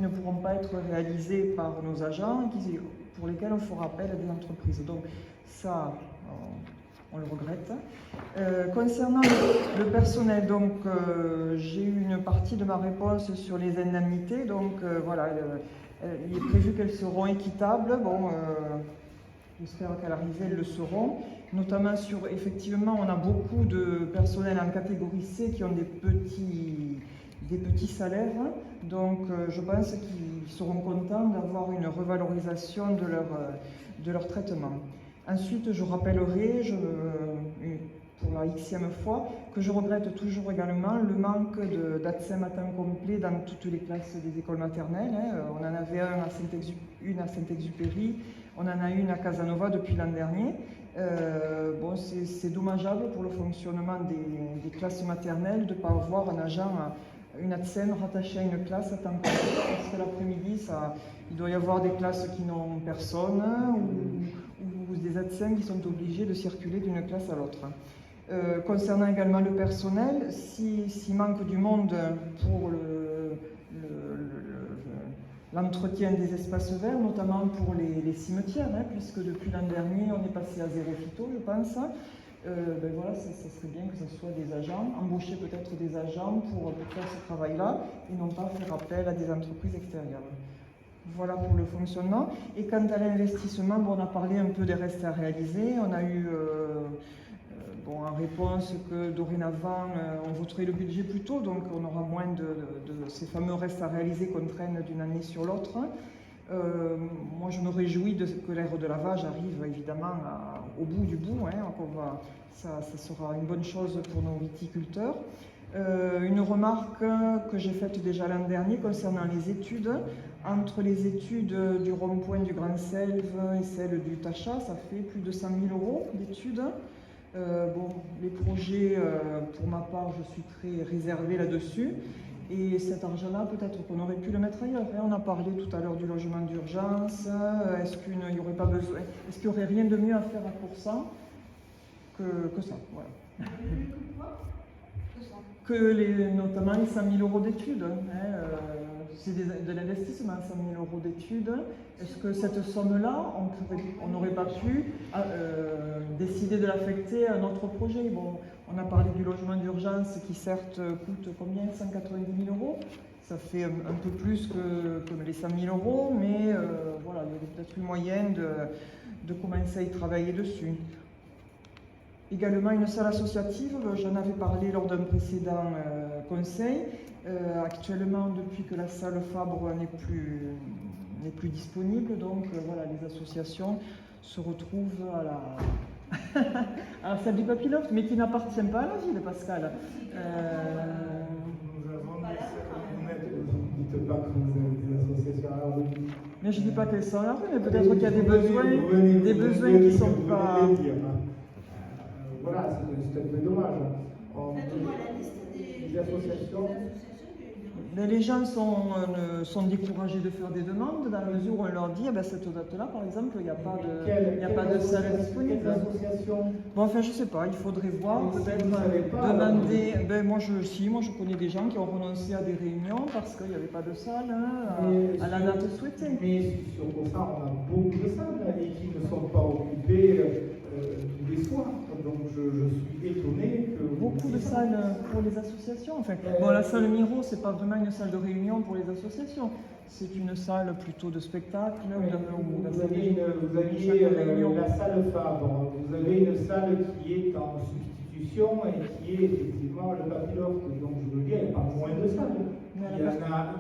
ne pourront pas être réalisés par nos agents et pour lesquels on fera appel à des entreprises. Donc ça, on le regrette. Concernant le personnel, donc j'ai eu une partie de ma réponse sur les indemnités. Donc voilà, il est prévu qu'elles seront équitables. Bon, j'espère qu'à l'arrivée elles le seront. Notamment sur, effectivement, on a beaucoup de personnel en catégorie C qui ont des petits salaires. Donc je pense qu'ils seront contents d'avoir une revalorisation de leur traitement. Ensuite, je rappellerai, pour la xème fois, que je regrette toujours également le manque d'ATSEM à temps complet dans toutes les classes des écoles maternelles. On en avait une à Saint-Exupéry, on en a une à Casanova depuis l'an dernier. Bon, c'est dommageable pour le fonctionnement des classes maternelles de ne pas avoir un agent, une ATSEM rattachée à une classe à temps complet, parce que l'après-midi, il doit y avoir des classes qui n'ont personne ou des ATSEM qui sont obligés de circuler d'une classe à l'autre. Concernant également le personnel, s'il manque du monde pour l'entretien des espaces verts, notamment pour les cimetières, puisque depuis l'an dernier, on est passé à 0 phyto, je pense. Ben voilà, ça serait bien que ce soit des agents, embaucher peut-être des agents pour faire ce travail-là, et non pas faire appel à des entreprises extérieures. Voilà pour le fonctionnement. Et quant à l'investissement, bon, on a parlé un peu des restes à réaliser. On a eu en réponse que dorénavant, on voterait le budget plus tôt, donc on aura moins de ces fameux restes à réaliser qu'on traîne d'une année sur l'autre. Moi, je me réjouis que l'ère de lavage arrive évidemment au bout du bout. Ça sera une bonne chose pour nos viticulteurs. Une remarque que j'ai faite déjà l'an dernier concernant les études. Entre les études du rond-point du Grand Selve et celles du Tacha, ça fait plus de 100 000 € d'études. Bon, les projets, pour ma part, je suis très réservée là-dessus. Et cet argent-là, peut-être qu'on aurait pu le mettre ailleurs. On a parlé tout à l'heure du logement d'urgence. Est-ce qu'il n'y aurait pas besoin, est-ce qu'il n'y aurait rien de mieux à faire à Coursan que ça, voilà. Notamment les 100 000 € d'études. C'est de l'investissement, 100 000 € d'études. Est-ce que cette somme-là, on n'aurait pas pu décider de l'affecter à un autre projet? Bon, on a parlé du logement d'urgence qui certes coûte combien? 190 000 €. Ça fait un peu plus que les 100 000 €, mais voilà, il y a peut-être eu moyen de commencer à y travailler dessus. Également une salle associative, j'en avais parlé lors d'un précédent conseil. Actuellement, depuis que la salle Fabre n'est plus disponible, donc voilà, les associations se retrouvent à la salle du Papilloft, mais qui n'appartient pas à la ville, Pascal. Dites pas que vous avez des associations à la rue. Mais je ne dis pas qu'elles sont à la rue, mais peut-être qu'il y a des besoins qui ne sont pas... Voilà, c'est un peu dommage. Faites-moi la liste des associations. Mais les gens sont découragés de faire des demandes dans la mesure où on leur dit cette date-là, par exemple, il n'y a pas de salle disponible. Quelle association? Bon, enfin, je ne sais pas, il faudrait voir, peut-être demander. Moi, je connais des gens qui ont renoncé à des réunions parce qu'il n'y avait pas de salle à la date souhaitée. Mais sur ça, on a beaucoup de salles et qui ne sont pas occupées tous les soirs. Donc je suis étonné que... Beaucoup de salles pour les associations. Enfin, bon, la salle Miro, c'est pas vraiment une salle de réunion pour les associations. C'est une salle plutôt de spectacle. Vous aviez la salle Fabre, vous avez une salle qui est en substitution et qui est effectivement le Papilloft. Donc je veux dire, il n'y a pas moins de salles. Il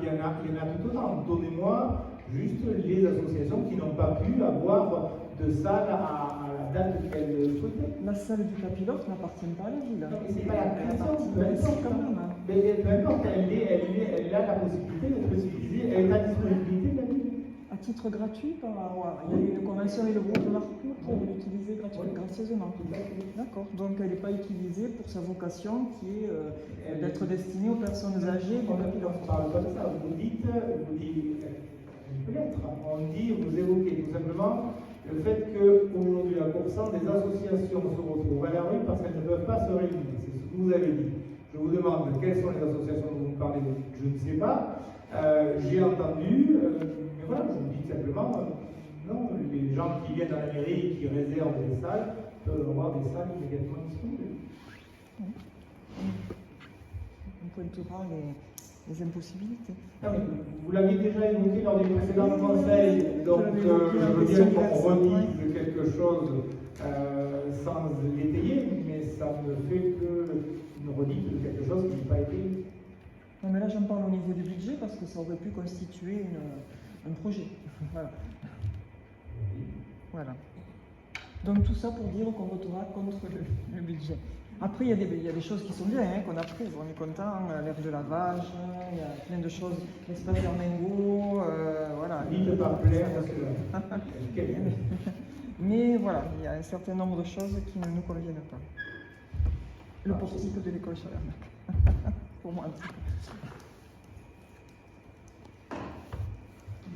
y en a tout autant. Donnez-moi juste les associations qui n'ont pas pu avoir de salle à la date qu'elles souhaitaient. La salle du Papilloft n'appartient pas à la ville. Non, mais c'est pas la création, quand même. Mais peu importe, elle a la possibilité d'être utilisée, elle est à disponibilité de la ville. À titre gratuit, il y a eu une convention avec le groupe Marcoux pour l'utiliser gracieusement. D'accord. Donc elle n'est pas utilisée pour sa vocation qui est d'être destinée aux personnes âgées du Papilloft. On parle comme ça, vous dites peut-être, vous évoquez tout simplement le fait qu'aujourd'hui à Coursan, des associations se retrouvent à la rue parce qu'elles ne peuvent pas se réunir. C'est ce que vous avez dit. Je vous demande quelles sont les associations dont vous parlez, je ne sais pas. J'ai entendu, mais voilà, je vous dis simplement, non, les gens qui viennent à la mairie et qui réservent des salles peuvent avoir des salles immédiatement disponibles. On pointera les impossibilités. Non, mais vous l'aviez déjà évoqué lors du précédent conseil, donc je veux bien qu'on redise quelque chose sans l'étayer, mais ça ne fait qu'une redite de quelque chose qui n'a pas été. Non, mais là, j'en parle au niveau du budget parce que ça aurait pu constituer un projet. Voilà. Voilà. Donc tout ça pour dire qu'on votera contre le budget. Après, il y a des choses qui sont bien, hein, qu'on approuve, on est content, l'air de lavage, il y a plein de choses, l'espace Germingo, voilà. Dites pas plaire parce que Mais voilà, il y a un certain nombre de choses qui ne nous conviennent pas. Le portique de l'école Chavernac, pour moi en tout cas.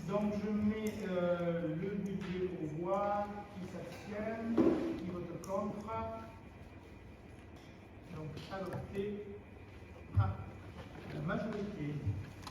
Donc je mets le budget au voix, qui s'abstiennent, qui vote contre. Donc adopté à la majorité.